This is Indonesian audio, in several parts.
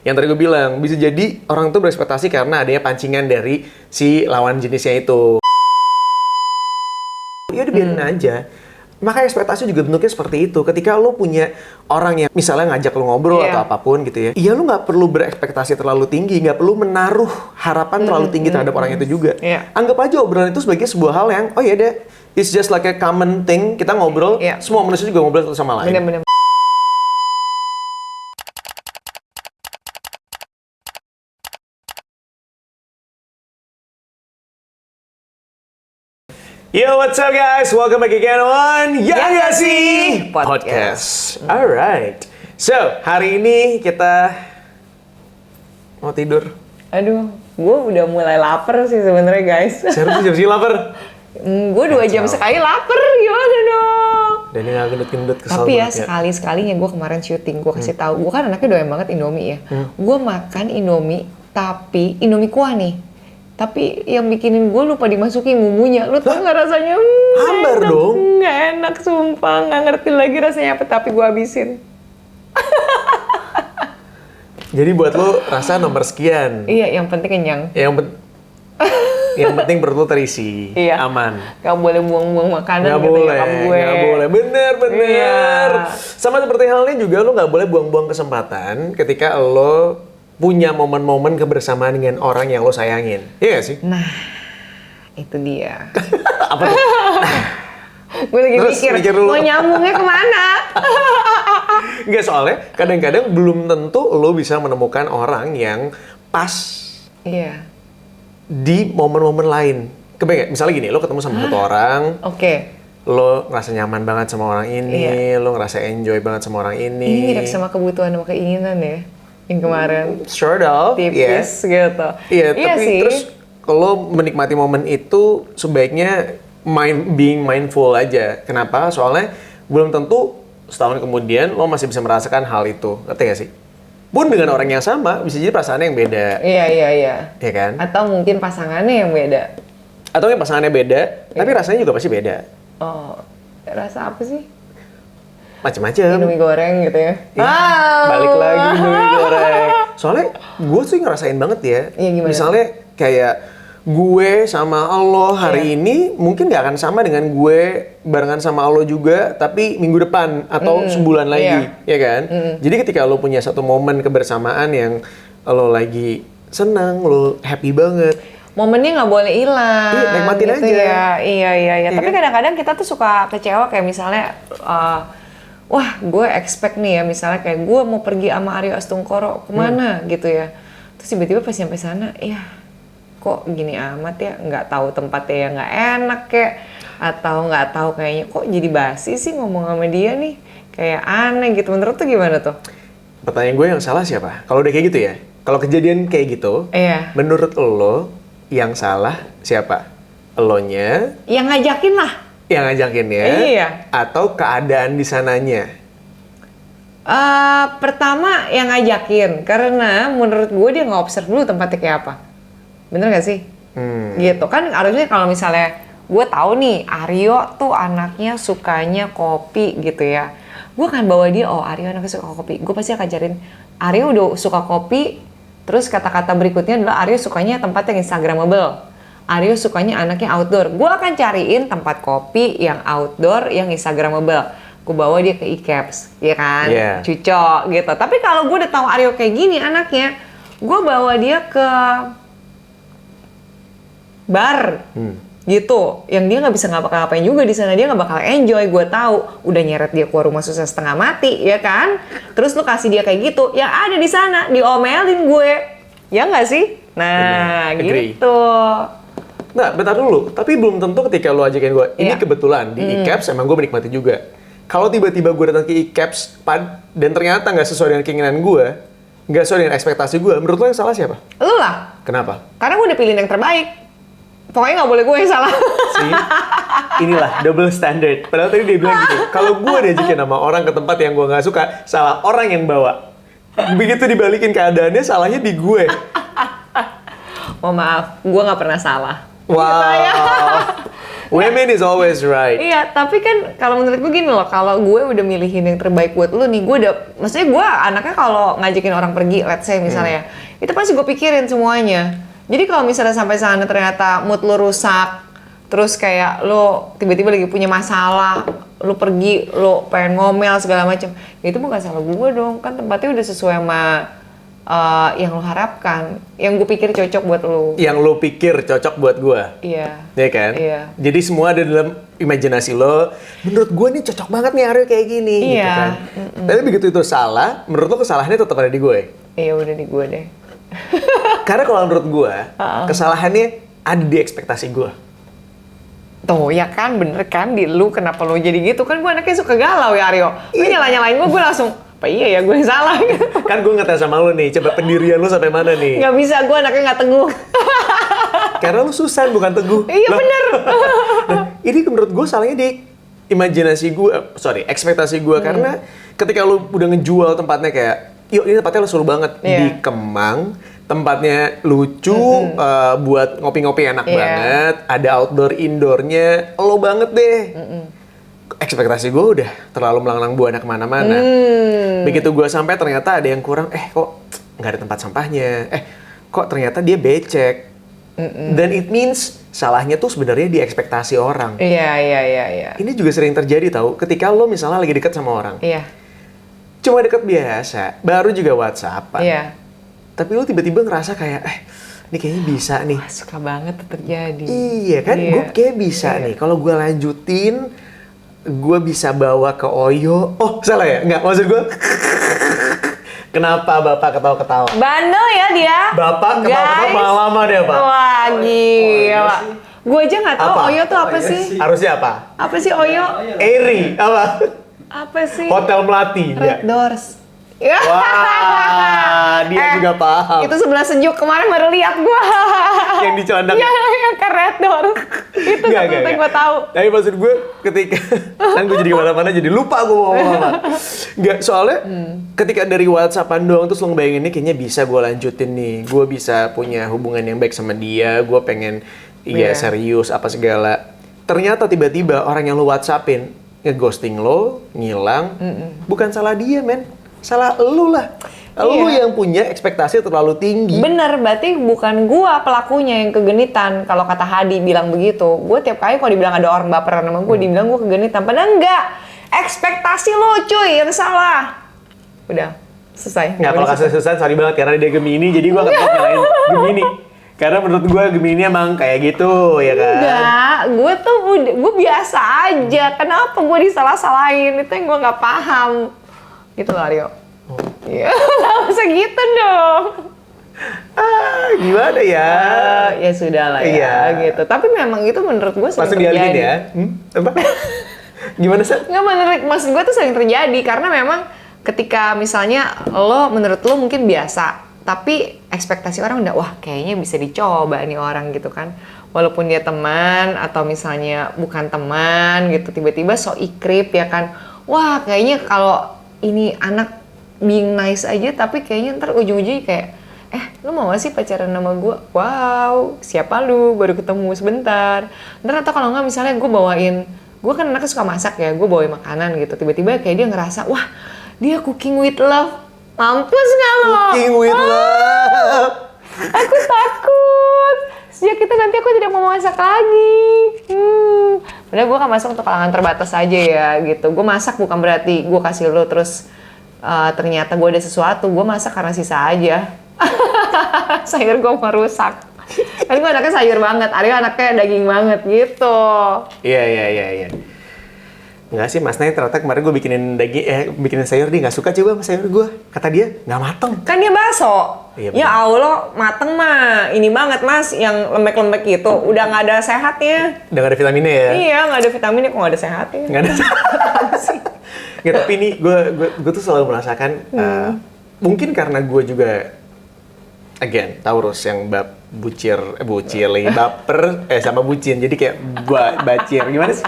Yang tadi gue bilang, bisa jadi orang tuh berekspektasi karena adanya pancingan dari si lawan jenisnya itu. Ya udah biarin aja. Maka ekspektasi juga bentuknya seperti itu. Ketika lo punya orang yang misalnya ngajak lo ngobrol atau apapun gitu ya, iya lo nggak perlu berekspektasi terlalu tinggi, nggak perlu menaruh harapan terlalu tinggi terhadap orang itu juga. Anggap aja obrolan itu sebagai sebuah hal yang, oh ya deh, it's just like a common thing, kita ngobrol, semua manusia juga ngobrol satu sama lain. Bener-bener. Yo, what's up guys? Welcome back again on Ya Nggak Sih Podcast. Alright. So, hari ini kita mau tidur. Aduh, gue udah mulai lapar sih sebenarnya guys. Serius jam segini lapar? Gue 2 jam sekali lapar, gimana dong? Dan ini nggak gendut-gendut kesel Tapi banget ya sekali-sekalinya gue kemarin syuting, gue kasih tahu, gue kan anaknya doyan banget Indomie ya. Gue makan Indomie, tapi Indomie kuah nih. Tapi yang bikinin gue lupa dimasukin bumbunya. Lu tau gak rasanya? Hambar dong. Gak enak sumpah, gak ngerti lagi rasanya apa, tapi gue habisin. Jadi buat lo rasa nomor sekian. Iya, yang penting kenyang. Yang penting perut lo terisi, aman. Gak boleh buang-buang makanan gak gitu boleh, ya gue. Gak boleh, bener. Sama seperti halnya juga lo gak boleh buang-buang kesempatan ketika lo punya momen-momen kebersamaan dengan orang yang lo sayangin. Iya gak sih? Nah, itu dia. Apa tuh? Gue lagi mikir mau nyambungnya kemana? Enggak, soalnya kadang-kadang belum tentu lo bisa menemukan orang yang pas di momen-momen lain. Kebayang, misalnya gini, lo ketemu sama satu orang, lo ngerasa nyaman banget sama orang ini, lo ngerasa enjoy banget sama orang ini. Ini mirip sama kebutuhan sama keinginan ya, yang kemarin. Sort of, tipis gitu. Iya, tapi sih. Terus kalau menikmati momen itu sebaiknya being mindful aja. Kenapa? Soalnya belum tentu setahun kemudian lo masih bisa merasakan hal itu. Ngerti gak sih? Pun dengan orang yang sama, bisa jadi perasaannya yang beda. Iya. Iya kan? Atau mungkin pasangannya yang beda. Atau yang pasangannya beda, tapi rasanya juga pasti beda. Oh, rasa apa sih? Macem-macem. Indomie goreng gitu ya. Balik lagi Indomie goreng. Soalnya gue sih ngerasain banget ya. Gimana? Misalnya kayak gue sama Allah hari ini mungkin nggak akan sama dengan gue barengan sama Allah juga, tapi minggu depan atau sebulan lagi, ya kan? Jadi ketika lo punya satu momen kebersamaan yang lo lagi senang, lo happy banget. Momennya nggak boleh hilang. Iya, nikmatin gitu aja. Ya. Iya. Ya, Tapi kan? kadang-kadang kita tuh suka kecewa kayak misalnya, wah gue expect nih ya, misalnya kayak gue mau pergi sama Aryo Astungkoro kemana gitu ya. Terus tiba-tiba pas nyampe sana, kok gini amat ya, nggak tahu tempatnya yang nggak enak kayak, atau nggak tahu kayaknya kok jadi basi sih ngomong sama dia nih, kayak aneh gitu. Menurut tuh gimana tuh? Pertanyaan gue yang salah siapa? Kalau udah kayak gitu ya, kalau kejadian kayak gitu, menurut lo yang salah siapa? Elonya? Yang ngajakin lah. Yang ngajakin ya? Iya. Atau keadaan di sananya? Pertama yang ngajakin, karena menurut gue dia nggak observe dulu tempatnya kayak apa. Bener gak sih? Gitu kan, harusnya kalau misalnya gue tahu nih Aryo tuh anaknya sukanya kopi gitu ya, gue akan bawa dia, oh Aryo anaknya suka kopi, gue pasti akan cariin Aryo udah suka kopi. Terus kata-kata berikutnya adalah Aryo sukanya tempat yang instagramable, Aryo sukanya anaknya outdoor. Gue akan cariin tempat kopi yang outdoor yang instagramable, gue bawa dia ke e-caps, ya kan? Cucok gitu. Tapi kalau gue udah tahu Aryo kayak gini anaknya, gue bawa dia ke bar gitu, yang dia nggak bisa ngapa-ngapain juga di sana, dia nggak bakal enjoy. Gue tahu, udah nyeret dia keluar rumah susah setengah mati, ya kan? Terus lu kasih dia kayak gitu, yang ada di sana diomelin gue, ya nggak sih? Nah, gitu. Nah, bentar dulu. Tapi belum tentu ketika lu ajakin gue, ini kebetulan di e-caps emang gue menikmati juga. Kalau tiba-tiba gue datang ke e-caps dan ternyata nggak sesuai dengan keinginan gue, nggak sesuai dengan ekspektasi gue, menurut lo yang salah siapa? Lu lah. Kenapa? Karena gue udah pilih yang terbaik. Pokoknya nggak boleh gue yang salah. See? Inilah double standard. Padahal tadi dia bilang gitu, kalau gue diajakin sama orang ke tempat yang gue nggak suka, salah orang yang bawa. Begitu dibalikin keadaannya, salahnya di gue. Oh maaf, gue nggak pernah salah. Wow. Women is always right. Iya, tapi kan kalau menurut gue gini loh, kalau gue udah milihin yang terbaik buat lu nih, gue udah, maksudnya gue anaknya kalau ngajakin orang pergi, let's say misalnya, itu pasti gue pikirin semuanya. Jadi kalau misalnya sampai sana ternyata mood lu rusak, terus kayak lu tiba-tiba lagi punya masalah, lu pergi, lu pengen ngomel segala macam, itu bukan salah gue dong, kan tempatnya udah sesuai sama yang lo harapkan, yang gue pikir cocok buat lo. Yang lo pikir cocok buat gue. Iya. Iya kan? Iya. Jadi semua ada dalam imajinasi lo. Menurut gue nih cocok banget nih Aryo kayak gini. Iya. Gitu kan? Tapi begitu itu salah, menurut lo kesalahannya tetap ada di gue. Iya udah di gue deh. Karena kalau menurut gue, kesalahannya ada di ekspektasi gue. Tuh ya kan, bener kan di lu, kenapa lu jadi gitu? Kan gue anaknya suka galau ya Aryo. Lu nyala-nyalain gue langsung, apa iya ya gue yang salah? Kan gue ngetes sama lo nih, coba pendirian lo sampai mana nih? Gak bisa, gue anaknya gak teguh. Karena lo Susan bukan Teguh. Iya bener. Nah, ini menurut gue salahnya di imajinasi gue, ekspektasi gue. Karena ketika lo udah ngejual tempatnya kayak, yuk ini tempatnya lo seru banget. Di Kemang, tempatnya lucu, buat ngopi-ngopi enak banget. Ada outdoor, indoornya, lo banget deh. Ekspektasi gue udah terlalu melanglang buana kemana-mana. Begitu gue sampai ternyata ada yang kurang, kok nggak ada tempat sampahnya, kok ternyata dia becek. Dan it means salahnya tuh sebenarnya di ekspektasi orang. Iya. Ini juga sering terjadi tau, ketika lo misalnya lagi deket sama orang. Iya. Cuma deket biasa, baru juga WhatsAppan. Iya. Tapi lo tiba-tiba ngerasa kayak, ini kayaknya bisa nih. Suka banget tuh terjadi. Iya kan, gue kayak bisa nih. Kalau gue lanjutin, gue bisa bawa ke Oyo. Oh, salah ya? Nggak, maksud gue. Kenapa Bapak ketawa-ketawa? Bandel ya dia. Bapak ketawa-ketawa lama-lama deh, Pak. Wah, gila. Gue aja nggak tahu Apa? Oyo tuh apa sih? Harusnya apa? Apa sih Oyo? Eri, apa? Apa sih? Hotel Melati. Red Doors. Wah, dia juga paham. Itu sebelah sejuk, kemarin baru lihat gua. Yang dicelandak. Iya, yang ke Red Doors. Itu satu yang gue tahu. Tapi maksud gue ketika kan gue jadi kemana-mana jadi lupa gue mau ngomong apa. Nggak, soalnya ketika dari WhatsAppan doang terus lo ngebayangin ini kayaknya bisa gue lanjutin nih. Gue bisa punya hubungan yang baik sama dia. Gue pengen serius apa segala. Ternyata tiba-tiba orang yang lo WhatsAppin ngeghosting lo, ngilang. Bukan salah dia, men. Salah elu lah. Lu yang punya ekspektasi terlalu tinggi. Bener, berarti bukan gua pelakunya yang kegenitan. Kalau kata Hadi bilang begitu, gua tiap kali kalau dibilang ada orang baperan sama gua, dibilang gua kegenitan. Padahal enggak. Ekspektasi lo cuy yang salah. Udah, selesai. Nggak, kalau kasus Susan, sorry banget karena dia Gemini, jadi gua tetap nyalain Gemini. Karena menurut gua Gemini emang kayak gitu, ya kan? Enggak, gue biasa aja. Kenapa gue disalah-salahin? Itu yang gue nggak paham. Gitu loh, Aryo. Iya, nggak usah gitu dong. Gimana ya? Ya sudah lah ya, gitu. Tapi memang itu menurut gue sering langsung terjadi. dialihin ya? Apa? Gimana sih? Nggak, maksud gue tuh sering terjadi. Karena memang ketika misalnya menurut lo mungkin biasa. Tapi ekspektasi orang udah, wah kayaknya bisa dicoba nih orang gitu kan. Walaupun dia teman atau misalnya bukan teman gitu. Tiba-tiba so ikrip ya kan. Wah kayaknya kalau ini anak being nice aja, tapi kayaknya ntar ujung-ujungnya kayak, lu mau gak sih pacaran sama gue? Wow, siapa lu? Baru ketemu sebentar. Ntar atau kalau nggak misalnya gue bawain, gue kan anaknya suka masak ya, gue bawain makanan gitu. Tiba-tiba kayak dia ngerasa, wah dia cooking with love. Mampus nggak lo? Cooking with love. Aku takut. Sejak itu nanti aku tidak mau masak lagi. Padahal gue kan masak untuk kalangan terbatas aja ya gitu. Gue masak bukan berarti gue kasih lo terus ternyata gue ada sesuatu. Gue masak karena sisa aja. Sayur gue merusak. Kan gue anaknya sayur banget. Aryo anaknya daging banget gitu. Iya. Enggak sih, Mas Nay ternyata kemarin gue bikinin sayur, dia nggak suka coba sama sayur gue. Kata dia, nggak mateng. Kan dia bakso. Iya, Ya Allah, mateng mah. Ini banget mas, yang lembek-lembek gitu. Udah nggak ada sehatnya. Udah nggak ada vitaminnya ya? Iya, nggak ada vitaminnya, kok nggak ada sehatnya. Nggak ada. Nggak, tapi ini gue tuh selalu merasakan, mungkin karena gue juga, again, Taurus yang bucir lagi, baper, sama bucin. Jadi kayak bacir, gimana sih?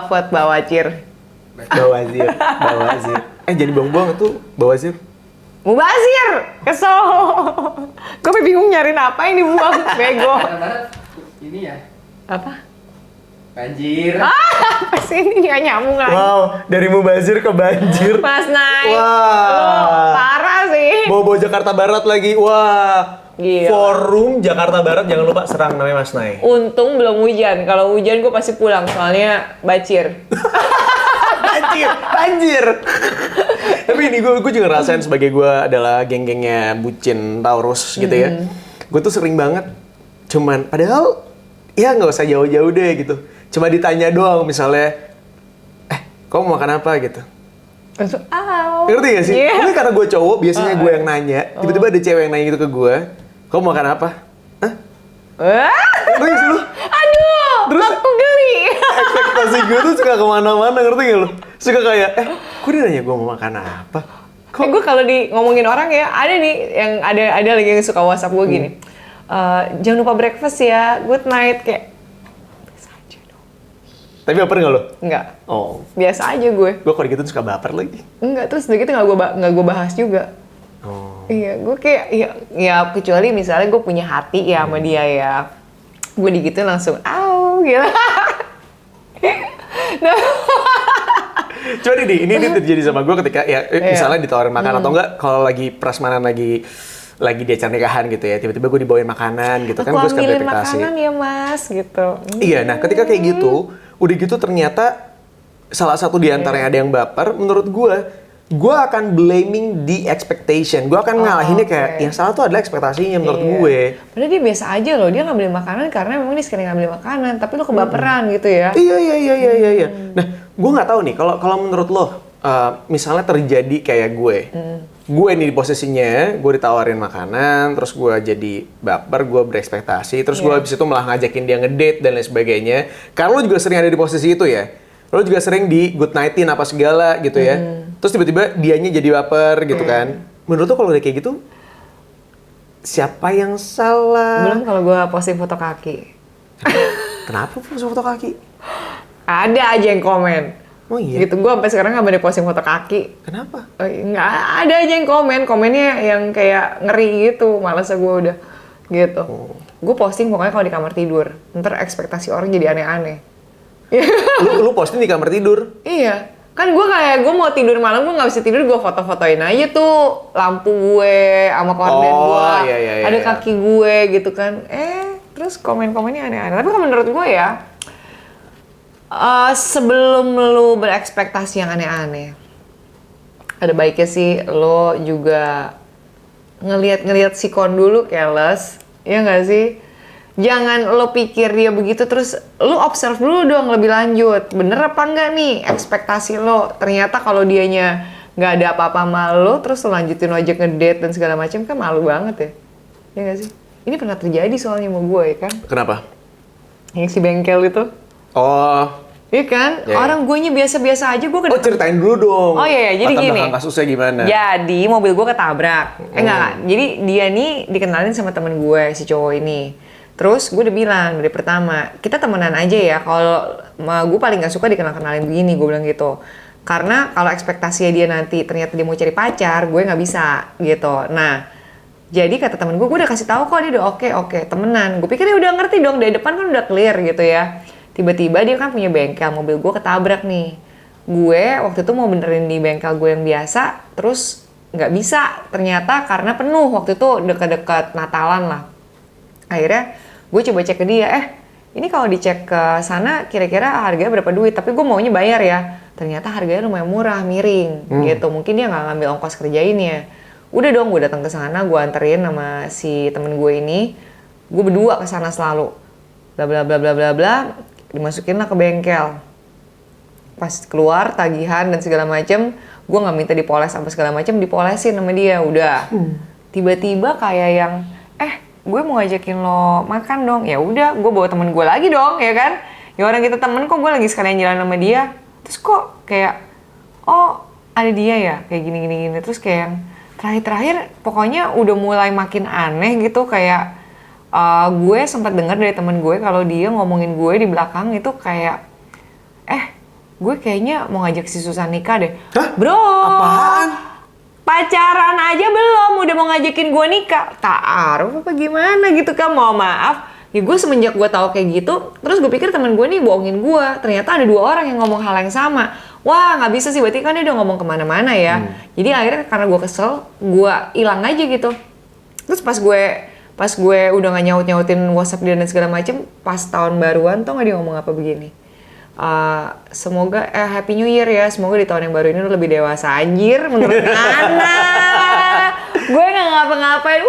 Buat bawacir. Bawazir. Jadi buang-buang itu bawazir. Mubazir! Kesel! Gue bingung nyariin apa yang dibuang, bego. Ini ya. Apa? Banjir. Apa sih ini nggak nyambung lagi. Wow, dari mubazir ke banjir. Mas Nay, Wah. lo parah sih. Bobo Jakarta Barat lagi. Wah. Gila. Forum Jakarta Barat, jangan lupa serang namanya Mas Nay. Untung belum hujan. Kalau hujan gue pasti pulang soalnya bacir. Banjir. Tapi ini gue juga ngerasain sebagai gue adalah geng-gengnya bucin Taurus gitu ya. Gue tuh sering banget cuman padahal ya nggak usah jauh-jauh deh gitu. Cuma ditanya doang misalnya, kamu mau makan apa gitu. Langsung, Ngerti gak sih? Yeah. Mungkin karena gue cowok, biasanya gue yang nanya. Tiba-tiba ada cewek yang nanya gitu ke gue, kamu mau makan apa? Hah? Ngerti gak sih lu? Aduh, Terus aku geli. ekspektasi gue tuh suka kemana-mana, ngerti gak lu? Suka kayak, kok dia nanya gue mau makan apa? Gue kalau di ngomongin orang ya, ada nih yang ada lagi yang suka WhatsApp gue gini. Jangan lupa breakfast ya, good night kayak. Biasa aja dong. Tapi baper gak lu? Enggak. Oh. Biasa aja gue. Gue kalau gitu suka baper lagi. Enggak, terus udah gitu nggak gue bahas juga. Oh. Iya, gue kayak ya kecuali misalnya gue punya hati ya sama dia ya, gue digituin langsung, gitu. Nah, Coba ini terjadi sama gue ketika misalnya ditawarin makan atau enggak kalau lagi prasmanan lagi di acara nikahan gitu ya, tiba-tiba gue dibawain makanan gitu kan, gue suka ambilin berekspektasi. makanan ya mas, gitu. Iya, nah ketika kayak gitu, udah gitu ternyata salah satu di antara yang ada yang baper, menurut gue akan blaming the expectation. Gue akan ngalahinnya kayak yang salah tuh adalah ekspektasinya menurut gue. Padahal dia biasa aja loh, dia nggak beli makanan karena memang dia sekali nggak beli makanan, tapi lo kebaperan gitu ya. Iya. Nah, gue nggak tahu nih kalau menurut lo, misalnya terjadi kayak gue nih di posisinya, gue ditawarin makanan, terus gue jadi baper, gue berekspektasi, terus gue habis itu malah ngajakin dia ngedate dan lain sebagainya. Karena lo juga sering ada di posisi itu ya, lo juga sering di good night-in apa segala gitu ya. Terus tiba-tiba dianya jadi baper gitu kan. Menurut lo kalau udah kayak gitu, siapa yang salah? Belum kalau gue posting foto kaki. Kenapa foto kaki? Ada aja yang komen. Oh iya? Gitu, gue sampai sekarang nggak berani posting foto kaki. Kenapa? Nggak ada aja yang komennya yang kayak ngeri gitu, malas gue udah gitu. Gue posting pokoknya kalau di kamar tidur, ntar ekspektasi orang jadi aneh-aneh. lu posting di kamar tidur? Iya, kan gue mau tidur malam gue nggak bisa tidur, gue foto-fotoin aja tuh lampu gue sama korden gue, iya, ada kaki gue gitu kan. Terus komen-komennya aneh-aneh. Tapi kalau menurut gue ya, sebelum lu berekspektasi yang aneh-aneh, ada baiknya sih lo juga ngelihat sikon dulu, keles, ya nggak sih? Jangan lo pikir dia begitu terus lo observe dulu dong lebih lanjut. Bener apa enggak nih ekspektasi lo? Ternyata kalau dianya nggak ada apa-apa sama lo, terus lo lanjutin ajak ngedate dan segala macam, kan malu banget ya. Ya nggak sih? Ini pernah terjadi soalnya sama gue kan. Kenapa? Yang si bengkel itu. Oh. Iya kan? Orang guenya biasa-biasa aja, gue Oh, ceritain dulu dong. Oh iya, jadi latar gini. belakang kasusnya gimana? Jadi mobil gue ketabrak. Enggak. Jadi dia nih dikenalin sama temen gue, si cowok ini. Terus gue udah bilang dari pertama, kita temenan aja ya. Kalau gue paling gak suka dikenal-kenalin begini, gue bilang gitu. Karena kalau ekspektasinya dia nanti ternyata dia mau cari pacar, gue nggak bisa gitu. Nah, jadi kata temen gue udah kasih tahu kok, dia udah oke, temenan. Gue pikir dia udah ngerti dong, dari depan kan udah clear gitu ya. Tiba-tiba dia kan punya bengkel, mobil gue ketabrak nih. Gue waktu itu mau benerin di bengkel gue yang biasa, terus nggak bisa ternyata karena penuh waktu itu dekat-dekat Natalan lah. Akhirnya gue coba cek ke dia, ini kalau dicek ke sana kira-kira harganya berapa duit? Tapi gue maunya bayar ya. Ternyata harganya lumayan murah, miring gitu. Mungkin dia nggak ngambil ongkos kerjainnya. Udah dong, gue datang ke sana, gue anterin sama si temen gue ini. Gue berdua ke sana selalu. Bla bla bla bla bla bla. Dimasukin lah ke bengkel. Pas keluar tagihan dan segala macem, gue nggak minta dipoles apa segala macem, dipolesin sama dia. Udah. Tiba-tiba kayak yang, gue mau ngajakin lo makan dong. Ya udah, gue bawa temen gue lagi dong, ya kan? Ya orang kita temen kok, gue lagi sekalian jalan sama dia. Terus kok kayak, oh ada dia ya, kayak gini. Terus kayak yang terakhir pokoknya udah mulai makin aneh gitu, kayak gue sempat dengar dari temen gue kalau dia ngomongin gue di belakang itu kayak, gue kayaknya mau ngajak si Susan nikah deh. Hah? Bro, Apaan? pacaran aja belum, udah mau ngajakin gue nikah. Ta'aruf apa gimana gitu kan, mohon maaf. Ya gue semenjak gue tahu kayak gitu, terus gue pikir teman gue nih bohongin gue. Ternyata ada 2 orang yang ngomong hal yang sama. Wah nggak bisa sih, berarti kan dia udah ngomong kemana-mana ya. Jadi akhirnya karena gue kesel, gue hilang aja gitu. Terus pas gue udah nggak nyautin WhatsApp dia dan segala macem, pas tahun baruan tuh nggak dia ngomong apa begini. Semoga Happy New Year ya, semoga di tahun yang baru ini lu lebih dewasa. Anjir, menurut Nana gue nggak ngapa-ngapain,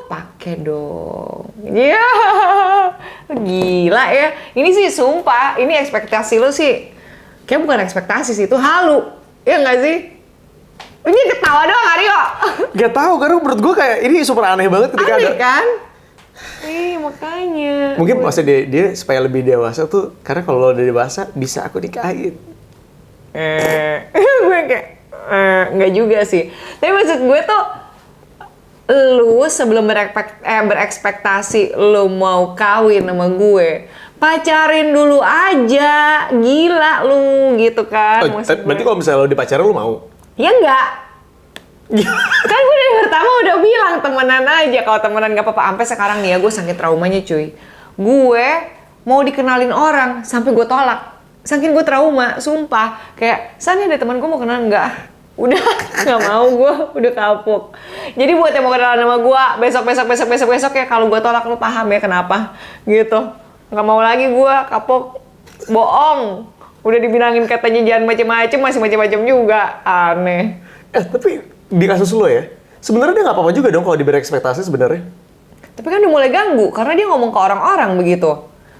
pakai dong. Iya, gila ya. Ini sih sumpah, ini ekspektasi lu sih kayak bukan ekspektasi sih, itu halu, ya nggak sih? Ini ketawa doang Aryo. Gak tahu, karena menurut gue kayak ini super aneh banget ketika Aneh ada. kan? Makanya. Mungkin maksudnya dia supaya lebih dewasa tuh, karena kalau lo udah dewasa bisa aku nikahin. Gue kayak nggak juga sih. Tapi maksud gue tuh, lu sebelum berekspektasi lu mau kawin sama gue, pacarin dulu aja, gila lu gitu kan. Berarti kalau misalnya lo dipacarin lo mau? Ya enggak. Kan gue dari pertama udah bilang temenan aja, kalau temenan gak apa-apa. Sampai sekarang nih ya gue saking traumanya cuy. Gue mau dikenalin orang sampai gue tolak. Saking gue trauma, sumpah. Kayak, San ada teman gue mau kenalan enggak? Udah, gak mau gue, udah kapok. Jadi buat yang mau kenalan sama gue, besok ya kalau gue tolak lu paham ya kenapa gitu. Gak mau lagi gue, kapok, bohong. Udah dibilangin katanya jangan macem-macem, masih macem-macem juga, aneh. Tapi di kasus lo ya, sebenarnya dia nggak apa-apa juga dong kalau diberi ekspektasi sebenarnya. Tapi kan udah mulai ganggu, karena dia ngomong ke orang-orang begitu.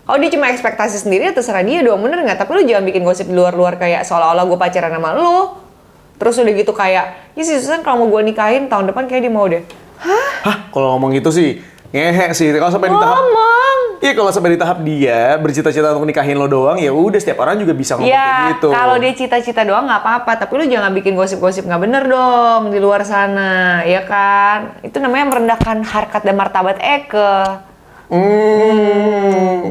Kalau dia cuma ekspektasi sendiri, terserah dia dong, bener nggak? Tapi lu jangan bikin gosip di luar-luar kayak seolah-olah gue pacaran sama lu. Terus udah gitu kayak, ya si Susan kalau mau gue nikahin tahun depan kayak dia mau deh. Hah? Kalau ngomong gitu sih, ngehe sih. Kalau sampai di tahap, iya kalau sampai di tahap dia bercita-cita untuk nikahin lo doang, ya udah setiap orang juga bisa ngomong kayak gitu. Kalau dia cita-cita doang nggak apa-apa, tapi lu jangan bikin gosip-gosip nggak bener dong di luar sana, ya kan? Itu namanya merendahkan harkat dan martabat Eke.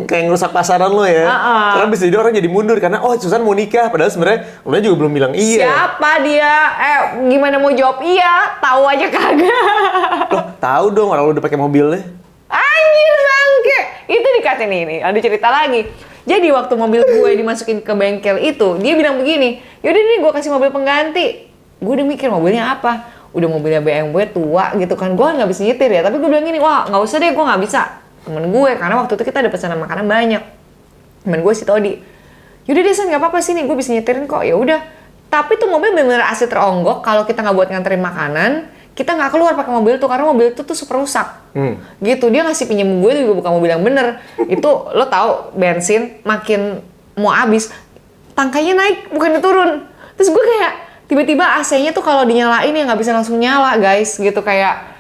Kayak ngerusak pasaran lo ya. Karena bisa jadi orang jadi mundur karena Susan mau nikah, padahal sebenarnya lo juga belum bilang iya. Siapa dia? Gimana mau jawab iya? Tahu aja kagak. Loh, tahu dong orang lo udah pakai mobilnya. Anjir bangke. Itu dikatain ini. Ada cerita lagi. Jadi waktu mobil gue dimasukin ke bengkel itu, dia bilang begini, yaudah nih gue kasih mobil pengganti. Gue udah mikir mobilnya apa? Udah mobilnya BMW tua gitu kan. Gue nggak bisa nyetir ya. Tapi gue bilang gini, wah nggak usah deh, gue nggak bisa. Temen gue, karena waktu itu kita ada pesanan makanan banyak. Temen gue si Todi, yaudah deh San, nggak apa-apa sih nih, gue bisa nyetirin kok. Ya udah. Tapi tuh mobil bener-bener asli teronggok. Kalau kita nggak buat nganterin makanan, kita nggak keluar pakai mobil tuh karena mobil itu tuh super rusak. Gitu, dia ngasih pinjam gue juga bukan mobil yang bener. Itu lo tahu bensin makin mau habis, tangkanya naik bukan turun. Terus gue kayak tiba-tiba AC-nya tuh kalau dinyalain ya nggak bisa langsung nyala guys, gitu kayak.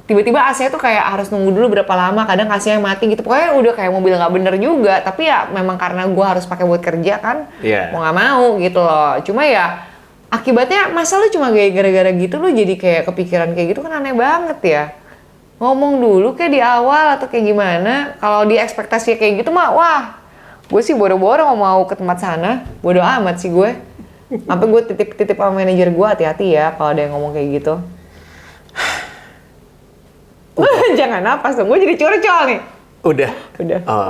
Tiba-tiba AC tuh kayak harus nunggu dulu berapa lama, kadang AC-nya mati gitu. Pokoknya udah kayak mobil nggak bener juga. Tapi ya memang karena gue harus pakai buat kerja kan, mau nggak mau gitu loh. Cuma ya akibatnya masa lu cuma gara-gara gitu lu jadi kayak kepikiran kayak gitu kan aneh banget ya. Ngomong dulu kayak di awal atau kayak gimana. Kalau di ekspektasi kayak gitu mah wah, gue sih boro-boro mau ke tempat sana. Bodo amat sih gue. Sampai gue titip sama manajer gue, hati-hati ya kalau ada yang ngomong kayak gitu. Jangan napas dong, gue jadi curcol nih. Udah,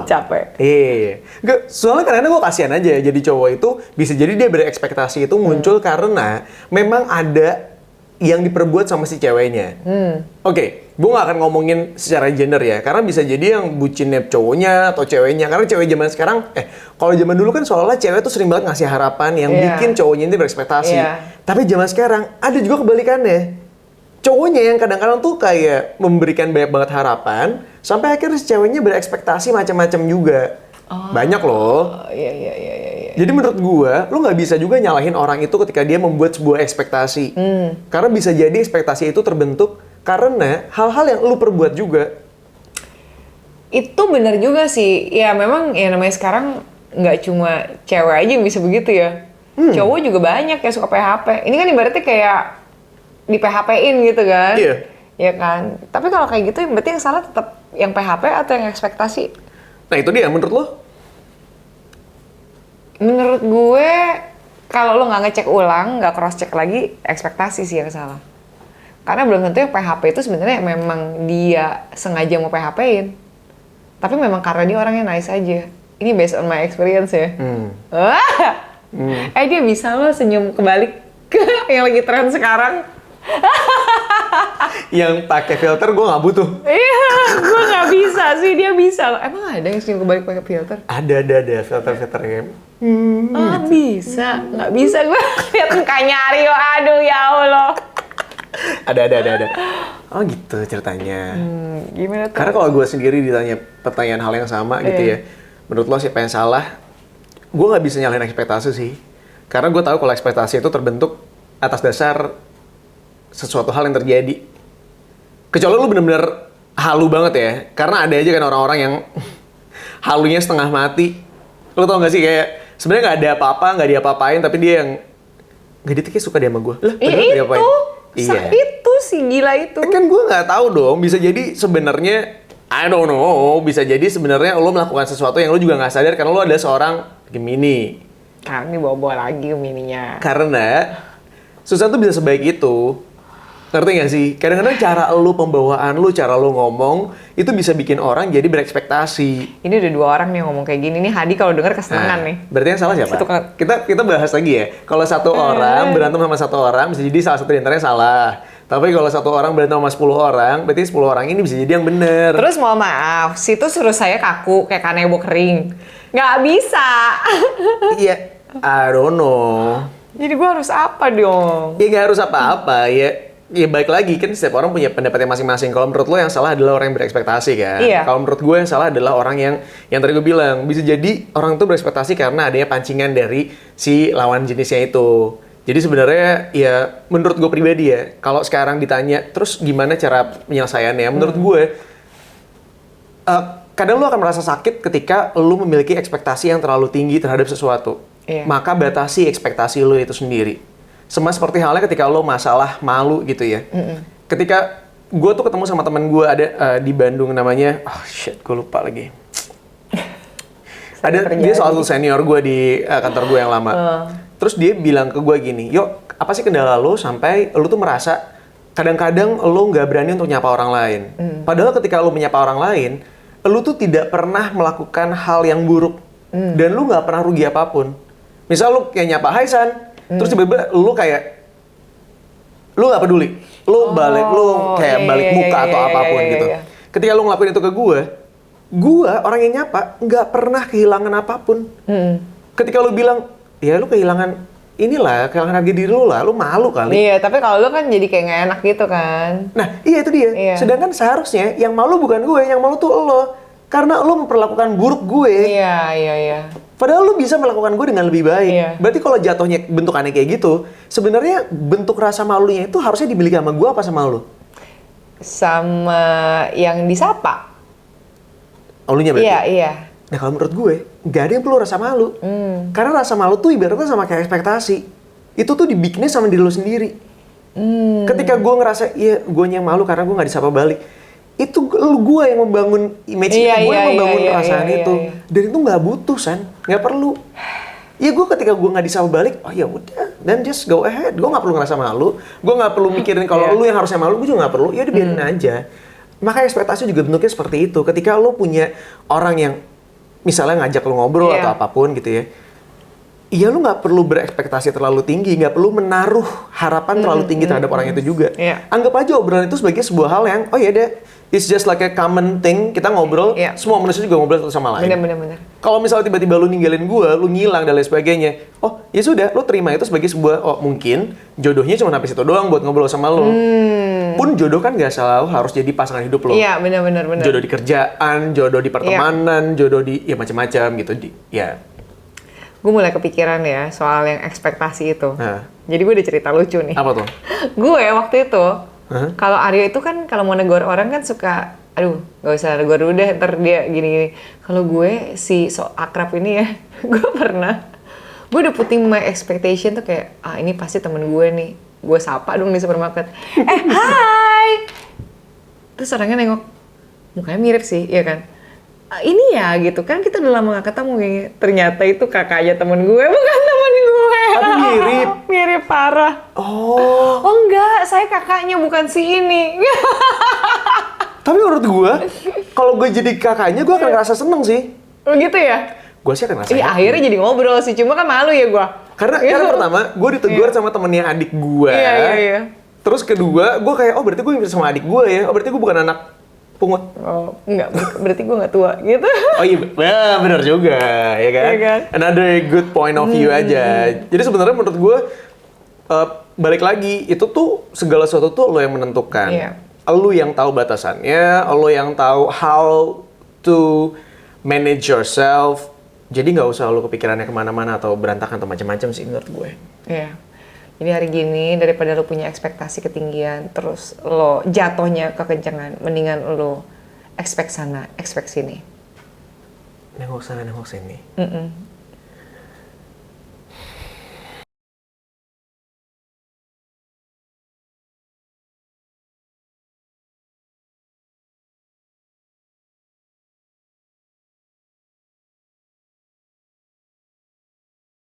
capek. Iya. Enggak, soalnya kadang gue kasihan aja ya, jadi cowok itu bisa jadi dia berekspektasi itu muncul karena memang ada yang diperbuat sama si ceweknya. Oke, gue gak akan ngomongin secara gender ya, karena bisa jadi yang bucinnya cowoknya atau ceweknya. Karena cewek zaman sekarang, kalau zaman dulu kan seolah-olah cewek tuh sering banget ngasih harapan yang bikin cowoknya ini berekspektasi. Tapi zaman sekarang ada juga kebalikannya. Cowoknya yang kadang-kadang tuh kayak memberikan banyak banget harapan, sampai akhirnya si ceweknya berekspektasi macam-macam juga. Banyak loh. Iya. Jadi menurut gua, lu nggak bisa juga nyalahin orang itu ketika dia membuat sebuah ekspektasi. Karena bisa jadi ekspektasi itu terbentuk karena hal-hal yang lu perbuat juga. Itu benar juga sih. Ya memang ya namanya sekarang nggak cuma cewek aja yang bisa begitu ya. Cowok juga banyak yang suka PHP. Ini kan ibaratnya kayak di PHP-in gitu kan. Iya. Ya kan. Tapi kalau kayak gitu berarti yang salah tetap yang PHP atau yang ekspektasi? Nah itu dia menurut lo? Menurut gue kalau lo nggak ngecek ulang, nggak cross check lagi, ekspektasi sih yang salah. Karena belum tentu yang PHP itu sebenarnya memang dia sengaja mau PHP-in. Tapi memang karena dia orangnya nice aja. Ini based on my experience ya. Dia bisa loh senyum kebalik yang lagi tren sekarang. Yang pakai filter gue nggak butuh. Iya, gue nggak bisa sih, dia bisa loh. Emang ada yang senyum kebalik pakai filter? Ada filter-filternya. Bisa, nggak bisa gue lihat mukanya Aryo, aduh ya Allah. Ada. Oh gitu ceritanya. Gimana tuh? Karena kalau gue sendiri ditanya pertanyaan hal yang sama gitu ya, menurut lo siapa yang salah? Gue nggak bisa nyalahin ekspektasi sih. Karena gue tahu kalau ekspektasi itu terbentuk atas dasar sesuatu hal yang terjadi. Kecuali lu bener-bener halu banget ya. Karena ada aja kan orang-orang yang halunya setengah mati. Lu tau gak sih kayak sebenarnya nggak ada apa-apa, nggak diapa-apain, tapi dia yang nggak dia tuh kayak suka dia sama gue. Lah, itu sih gila itu. Kan gue nggak tahu dong. Bisa jadi sebenarnya I don't know. Bisa jadi sebenarnya lo melakukan sesuatu yang lo juga nggak sadar karena lo adalah seorang Gemini. Nah, ini bawa-bawa lagi Gemininya. Karena susah tuh bisa sebaik itu. Ngerti gak sih? Kadang-kadang cara lu, pembawaan lu, cara lu ngomong, itu bisa bikin orang jadi berekspektasi. Ini udah 2 orang nih ngomong kayak gini. Nih Hadi kalau denger kesenangan nih. Berarti yang salah siapa? Kita bahas lagi ya. Kalau satu orang berantem sama satu orang, bisa jadi salah satu di antaranya salah. Tapi kalau satu orang berantem sama 10 orang, berarti 10 orang ini bisa jadi yang bener. Terus mohon maaf, situ suruh saya kaku kayak kanebo kering. Nggak bisa. Iya, I don't know. Jadi gue harus apa dong? Ya nggak harus apa-apa, ya baik lagi kan setiap orang punya pendapatnya masing-masing. Kalau menurut lo yang salah adalah orang yang berekspektasi kan. Iya. Kalau menurut gue yang salah adalah orang yang tadi gue bilang bisa jadi orang itu berekspektasi karena adanya pancingan dari si lawan jenisnya itu. Jadi sebenarnya ya menurut gue pribadi ya, kalau sekarang ditanya terus gimana cara penyelesaiannya, menurut gue kadang lo akan merasa sakit ketika lo memiliki ekspektasi yang terlalu tinggi terhadap sesuatu. Iya. Maka batasi ekspektasi lo itu sendiri. Sama seperti halnya ketika lo masalah malu gitu ya. Ketika gue tuh ketemu sama temen gue ada di Bandung namanya, gue lupa lagi. Dia salah satu senior gue di kantor gue yang lama. Terus dia bilang ke gue gini, Yok, apa sih kendala lo sampai lo tuh merasa kadang-kadang lo nggak berani untuk nyapa orang lain. Padahal ketika lo menyapa orang lain, lo tuh tidak pernah melakukan hal yang buruk. Dan lo nggak pernah rugi apapun. Misal lo kayak nyapa, Hai San, terus tiba-tiba lu nggak peduli, lu balik balik muka atau apapun gitu. Ketika lu ngelakuin itu ke gue orang yang nyapa nggak pernah kehilangan apapun. Ketika lu bilang ya lu kehilangan harga diri lu lah, lu malu kali. Iya, tapi kalau lu kan jadi kayak nggak enak gitu kan. Nah iya itu dia. Iya. Sedangkan seharusnya yang malu bukan gue, yang malu tuh lo, karena lu memperlakukan buruk gue. Iya. Padahal lu bisa melakukan gue dengan lebih baik. Iya. Berarti kalau jatuhnya bentukannya kayak gitu, sebenarnya bentuk rasa malunya itu harusnya dimiliki sama gue apa sama lu? Sama yang disapa. Lunya berarti? Iya. Nah kalau menurut gue, nggak ada yang perlu rasa malu. Karena rasa malu tuh ibaratnya sama kayak ekspektasi. Itu tuh dibikinnya sama diri lu sendiri. Ketika gue ngerasa, iya gue yang malu karena gue nggak disapa balik. Itu gue yang membangun image itu, gue yang membangun perasaan itu. Dan itu nggak butuh, San. Nggak perlu. Ya gue ketika gue nggak disapa balik, oh ya udah, then just go ahead. Gue nggak perlu ngerasa malu. Gue nggak perlu mikirin kalau lu yang harusnya malu, gue juga nggak perlu. Ya udah biarin aja. Maka ekspektasi juga bentuknya seperti itu. Ketika lu punya orang yang misalnya ngajak lu ngobrol atau apapun gitu ya, iya lu nggak perlu berekspektasi terlalu tinggi, nggak perlu menaruh harapan terlalu tinggi terhadap orang itu juga. Anggap aja obrolan itu sebagai sebuah hal yang, oh ya deh, it's just like a common thing, kita ngobrol, semua manusia juga ngobrol satu sama lain. Bener. Kalau misalnya tiba-tiba lu ninggalin gue, lu ngilang dan lain sebagainya, oh ya sudah, lu terima itu sebagai sebuah, oh mungkin jodohnya cuma sampai situ doang buat ngobrol sama lu. Pun jodoh kan gak selalu harus jadi pasangan hidup lo. Iya, bener. Jodoh di kerjaan, jodoh di pertemanan, jodoh di, ya macam-macam gitu. Gue mulai kepikiran ya soal yang ekspektasi itu. Jadi gue ada cerita lucu nih. Apa tuh? Gue waktu itu, kalau Aryo itu kan kalau mau negor orang kan suka, aduh gak usah negor dulu deh, ntar dia gini-gini. Kalau gue si sok akrab ini ya, gue udah putting my expectation tuh kayak, ini pasti temen gue nih. Gue sapa dong di supermarket. Hai! Terus orangnya nengok, mukanya mirip sih, iya kan? Ini ya gitu kan, kita udah lama gak ketemu kayaknya. Ternyata itu kakaknya temen gue, bukan temen gue. Tapi mirip? Mirip parah. Oh enggak, saya kakaknya bukan si ini. Tapi menurut gue, kalau gue jadi kakaknya, gue akan ngerasa seneng sih. Oh gitu ya? Gue sih akan ngerasa Iya, happy. akhirnya jadi ngobrol sih, cuma kan malu ya gue. Karena pertama, gue ditegur sama temennya adik gue. Iya. Terus kedua, gue kayak, oh berarti gue bisa sama adik gue ya. Oh berarti gue bukan anak pungut. Oh, enggak, berarti gue nggak tua gitu. Oh iya, benar juga, ya kan? Iya kan? Another good point of view aja. Jadi sebenarnya menurut gue, balik lagi, itu tuh segala sesuatu tuh lo yang menentukan. Iya. Lo yang tahu batasannya, lo yang tahu how to manage yourself. Jadi nggak usah lo kepikirannya kemana-mana atau berantakan atau macam-macam sih menurut gue. Iya. Jadi hari gini daripada lo punya ekspektasi ketinggian, terus lo jatuhnya kekencangan, mendingan lo expect sana, expect sini. Nengok sana, nengok sini.